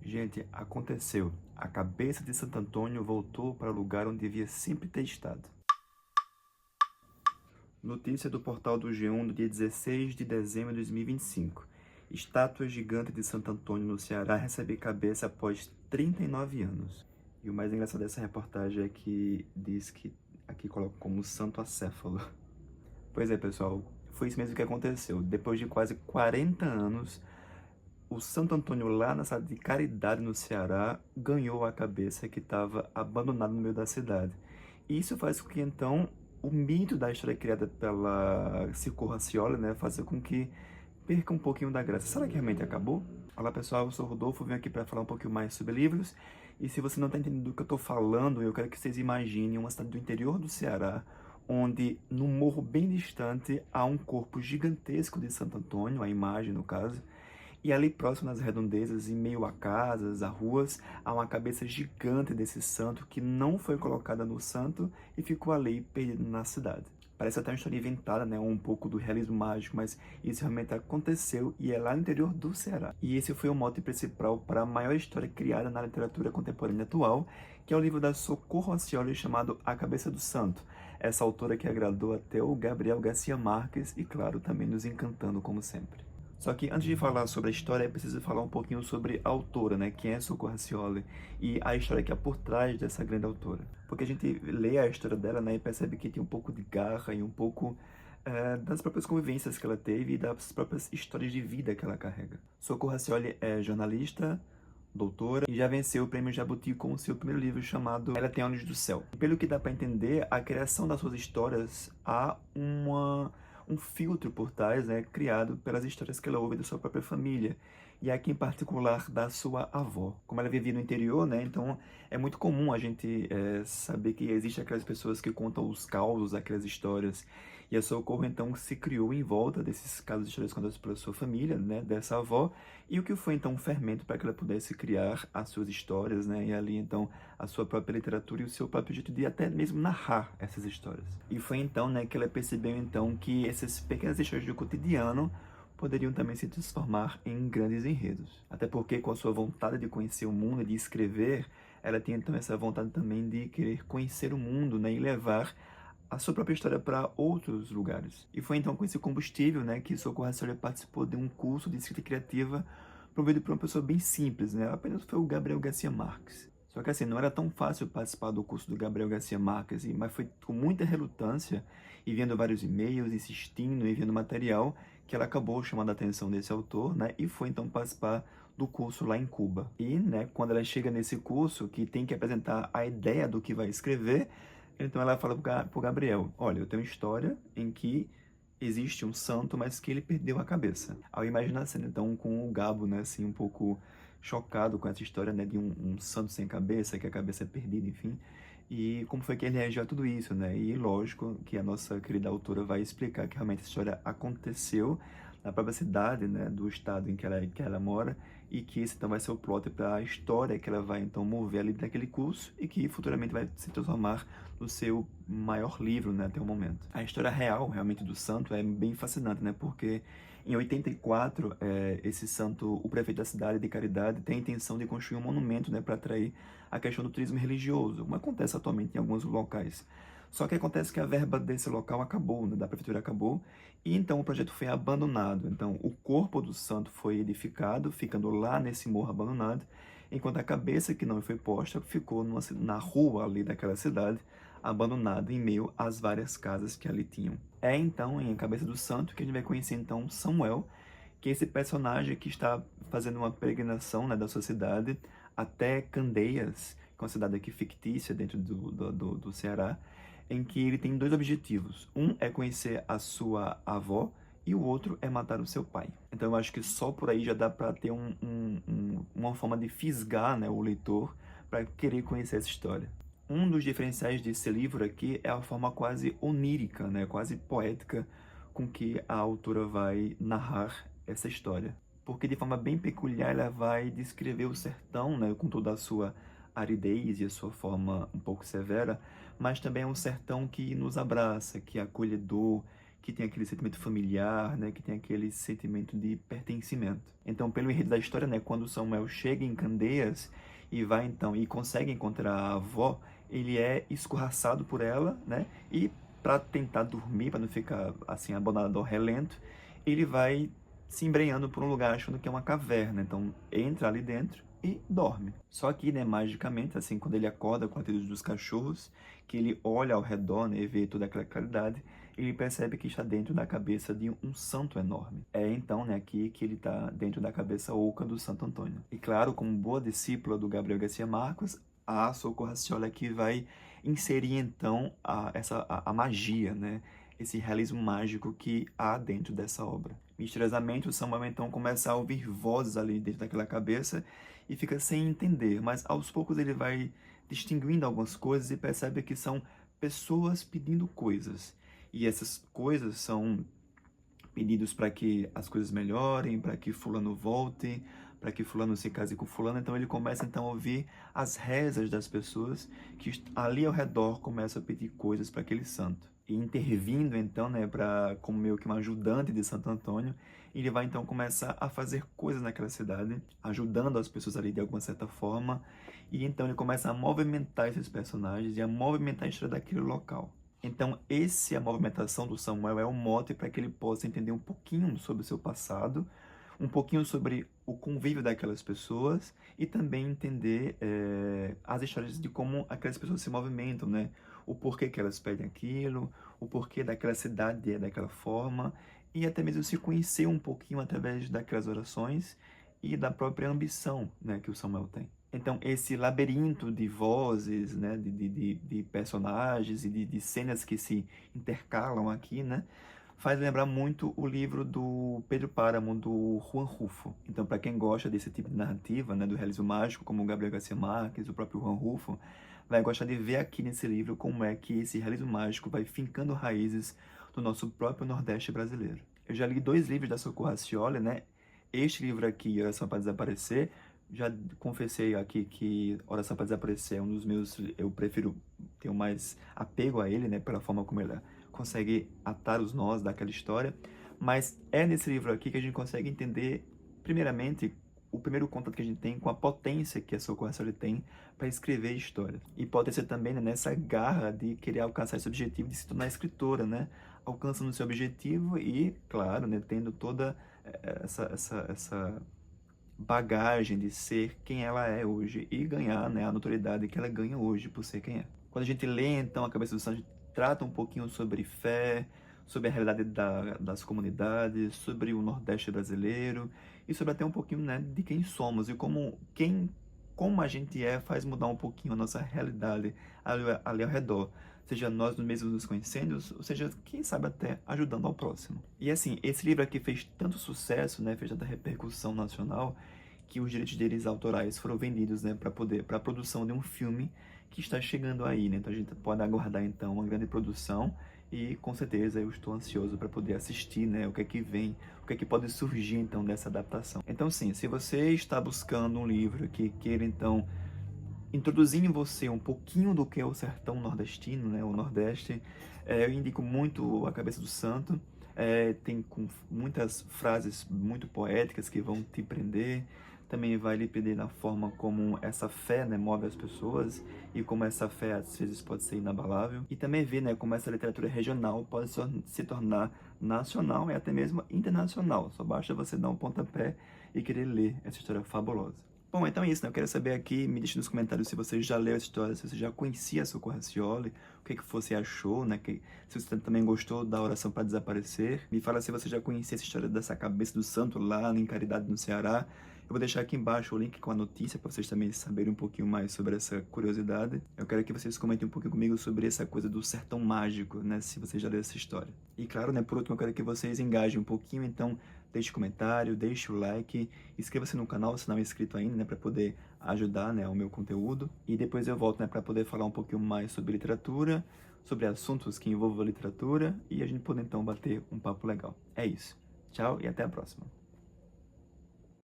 Gente, aconteceu. A cabeça de Santo Antônio voltou para o lugar onde devia sempre ter estado. Notícia do portal do G1 do dia 16 de dezembro de 2025. Estátua gigante de Santo Antônio no Ceará recebe cabeça após 39 anos. E o mais engraçado dessa reportagem é que diz que aqui coloca como Santo Acéfalo. Pois é, pessoal, foi isso mesmo que aconteceu. Depois de quase 40 anos, o Santo Antônio, lá na cidade de Caridade, no Ceará, ganhou a cabeça que estava abandonada no meio da cidade. E isso faz com que, então, o mito da história criada pela Circo Racioli, né, faça com que perca um pouquinho da graça. Será que realmente acabou? Olá, pessoal, eu sou o Rodolfo, venho aqui para falar um pouquinho mais sobre livros. E se você não está entendendo do que eu estou falando, eu quero que vocês imaginem uma cidade do interior do Ceará, onde, num morro bem distante, há um corpo gigantesco de Santo Antônio, a imagem no caso, e ali próximo nas redondezas, em meio a casas, a ruas, há uma cabeça gigante desse santo que não foi colocada no santo e ficou ali perdido na cidade. Parece até uma história inventada, né? Um pouco do realismo mágico, mas isso realmente aconteceu e é lá no interior do Ceará. E esse foi o mote principal para a maior história criada na literatura contemporânea atual, que é o livro da Socorro Racioli chamado A Cabeça do Santo. Essa autora que agradou até o Gabriel Garcia Marques e, claro, também nos encantando como sempre. Só que antes de falar sobre a história, é preciso falar um pouquinho sobre a autora, né? Quem é Socorro Racioli e a história que há por trás dessa grande autora. Porque a gente lê a história dela, né, e percebe que tem um pouco de garra e um pouco das próprias convivências que ela teve e das próprias histórias de vida que ela carrega. Socorro Racioli é jornalista, doutora, e já venceu o Prêmio Jabuti com o seu primeiro livro chamado Ela Tem Olhos do Céu. Pelo que dá para entender, a criação das suas histórias há um filtro por trás, né, criado pelas histórias que ela ouve da sua própria família, e aqui em particular da sua avó. Como ela vivia no interior, né, então é muito comum a gente saber que existem aquelas pessoas que contam os causos daquelas histórias, e a Socorro então se criou em volta desses casos de histórias contadas pela sua família, né, dessa avó, e o que foi então um fermento para que ela pudesse criar as suas histórias, né, e ali então a sua própria literatura e o seu próprio jeito de até mesmo narrar essas histórias. E foi então, né, que ela percebeu então que essas pequenas histórias do cotidiano poderiam também se transformar em grandes enredos. Até porque com a sua vontade de conhecer o mundo e de escrever, ela tinha então essa vontade também de querer conhecer o mundo, né, e levar a sua própria história para outros lugares. E foi então com esse combustível, né, que Socorro Racioli participou de um curso de escrita criativa promovido por uma pessoa bem simples, né, apenas foi o Gabriel Garcia Marques. Só que assim, não era tão fácil participar do curso do Gabriel Garcia Marques, mas foi com muita relutância, enviando vários e-mails, insistindo, enviando material, que ela acabou chamando a atenção desse autor, né, e foi então participar do curso lá em Cuba. E, né, quando ela chega nesse curso, que tem que apresentar a ideia do que vai escrever, então ela fala pro Gabriel, olha, eu tenho uma história em que existe um santo, mas que ele perdeu a cabeça. Ao imaginar a cena, então, com o Gabo, né, assim, um pouco chocado com essa história, né, de um santo sem cabeça, que a cabeça é perdida, enfim, e como foi que ele reagiu a tudo isso, né, e lógico que a nossa querida autora vai explicar que realmente essa história aconteceu na própria cidade, né, do estado em que ela mora, e que esse então vai ser o plot para a história que ela vai então mover ali daquele curso e que futuramente vai se transformar no seu maior livro, né, até o momento. A história real, realmente, do santo é bem fascinante, né, porque em 84, esse santo, o prefeito da cidade de Caridade, tem a intenção de construir um monumento, né, para atrair a questão do turismo religioso, como acontece atualmente em alguns locais. Só que acontece que a verba desse local acabou, né, da prefeitura acabou, e então o projeto foi abandonado. Então o corpo do santo foi edificado, ficando lá nesse morro abandonado, enquanto a cabeça que não foi posta ficou na rua ali daquela cidade, abandonada em meio às várias casas que ali tinham. É então em A Cabeça do Santo que a gente vai conhecer então Samuel, que é esse personagem que está fazendo uma peregrinação, né, da sua cidade até Candeias, que é uma cidade aqui fictícia dentro do Ceará, em que ele tem dois objetivos. Um é conhecer a sua avó e o outro é matar o seu pai. Então eu acho que só por aí já dá para ter uma forma de fisgar, né, o leitor para querer conhecer essa história. Um dos diferenciais desse livro aqui é a forma quase onírica, né, quase poética com que a autora vai narrar essa história. Porque de forma bem peculiar ela vai descrever o sertão, né, com toda a sua aridez e a sua forma um pouco severa, mas também é um sertão que nos abraça, que é acolhedor, que tem aquele sentimento familiar, né, que tem aquele sentimento de pertencimento. Então, pelo enredo da história, né, quando Samuel chega em Candeias e vai então e consegue encontrar a avó, ele é escorraçado por ela, né, e para tentar dormir, para não ficar assim abandonado ao relento, ele vai se embrenhando por um lugar achando que é uma caverna. Então, entra ali dentro e dorme. Só que, né, magicamente, assim, quando ele acorda com a latidos dos cachorros, que ele olha ao redor, né, e vê toda aquela claridade, ele percebe que está dentro da cabeça de um santo enorme. É então, né, aqui que ele está dentro da cabeça oca do Santo Antônio. E claro, como boa discípula do Gabriel Garcia Marques, a Socorro Racioli aqui vai inserir então a magia, né, esse realismo mágico que há dentro dessa obra. Misteriosamente, o Samuel então começa a ouvir vozes ali dentro daquela cabeça e fica sem entender, mas aos poucos ele vai distinguindo algumas coisas e percebe que são pessoas pedindo coisas. E essas coisas são pedidos para que as coisas melhorem, para que fulano volte, para que fulano se case com fulano. Então ele começa então a ouvir as rezas das pessoas que ali ao redor começam a pedir coisas para aquele santo. E intervindo então, né, para como meio que um ajudante de Santo Antônio, ele vai então começar a fazer coisas naquela cidade, ajudando as pessoas ali de alguma certa forma. E então ele começa a movimentar esses personagens e a movimentar a história daquele local. Então, a movimentação do Samuel é um mote para que ele possa entender um pouquinho sobre o seu passado, um pouquinho sobre o convívio daquelas pessoas e também entender as histórias de como aquelas pessoas se movimentam, né? O porquê que elas pedem aquilo, o porquê daquela cidade é daquela forma e até mesmo se conhecer um pouquinho através daquelas orações e da própria ambição, né, que o Samuel tem. Então, esse labirinto de vozes, né, de personagens e de cenas que se intercalam aqui, né, faz lembrar muito o livro do Pedro Páramo, do Juan Rulfo. Então, para quem gosta desse tipo de narrativa, né, do realismo mágico, como o Gabriel Garcia Marques, o próprio Juan Rulfo, vai gostar de ver aqui nesse livro como é que esse realismo mágico vai fincando raízes do nosso próprio Nordeste brasileiro. Eu já li 2 livros da Socorro Racioli, né? Este livro aqui, Oração para Desaparecer, já confessei aqui que Oração para Desaparecer é um dos meus, eu prefiro, tenho mais apego a ele, né, pela forma como ele consegue atar os nós daquela história, mas é nesse livro aqui que a gente consegue entender, primeiramente, o primeiro contato que a gente tem com a potência que a Socorro Racioli tem para escrever história. E pode ser também, né, nessa garra de querer alcançar esse objetivo de se tornar escritora, né, alcançando seu objetivo e, claro, né, tendo toda essa bagagem de ser quem ela é hoje e ganhar, né, a notoriedade que ela ganha hoje por ser quem é. Quando a gente lê, então, a Cabeça do Santo, a gente trata um pouquinho sobre fé, sobre a realidade das comunidades, sobre o Nordeste brasileiro e sobre até um pouquinho, né, de quem somos e como a gente faz mudar um pouquinho a nossa realidade ali ao redor. Seja nós mesmos nos conhecendo, ou seja, quem sabe até ajudando ao próximo. E assim, esse livro aqui fez tanto sucesso, né, fez tanta repercussão nacional, que os direitos deles autorais foram vendidos, né, para a produção de um filme que está chegando aí, né? Então a gente pode aguardar então uma grande produção e com certeza eu estou ansioso para poder assistir, né, o que é que vem, o que é que pode surgir então dessa adaptação. Então sim, se você está buscando um livro que queira então introduzir em você um pouquinho do que é o sertão nordestino, né, o Nordeste, eu indico muito A Cabeça do Santo. Tem com muitas frases muito poéticas que vão te prender, também vai lhe prender na forma como essa fé, né, move as pessoas e como essa fé às vezes pode ser inabalável, e também ver, né, como essa literatura regional pode se tornar nacional e até mesmo internacional. Só basta você dar um pontapé e querer ler essa história fabulosa. Bom, então é isso, né? Eu quero saber aqui, me deixe nos comentários se você já leu essa história, se você já conhecia a Socorro Racioli, o que você achou, né? Se você também gostou da Oração para Desaparecer. Me fala se você já conhecia essa história dessa Cabeça do Santo lá em Caridade, no Ceará. Eu vou deixar aqui embaixo o link com a notícia para vocês também saberem um pouquinho mais sobre essa curiosidade. Eu quero que vocês comentem um pouquinho comigo sobre essa coisa do sertão mágico, né? Se você já leu essa história. E claro, né? Por último, eu quero que vocês engajem um pouquinho, então deixe comentário, deixe o like, inscreva-se no canal se não é inscrito ainda, né, para poder ajudar, né, o meu conteúdo. E depois eu volto, né, para poder falar um pouquinho mais sobre literatura, sobre assuntos que envolvam a literatura e a gente poder então bater um papo legal. É isso. Tchau e até a próxima.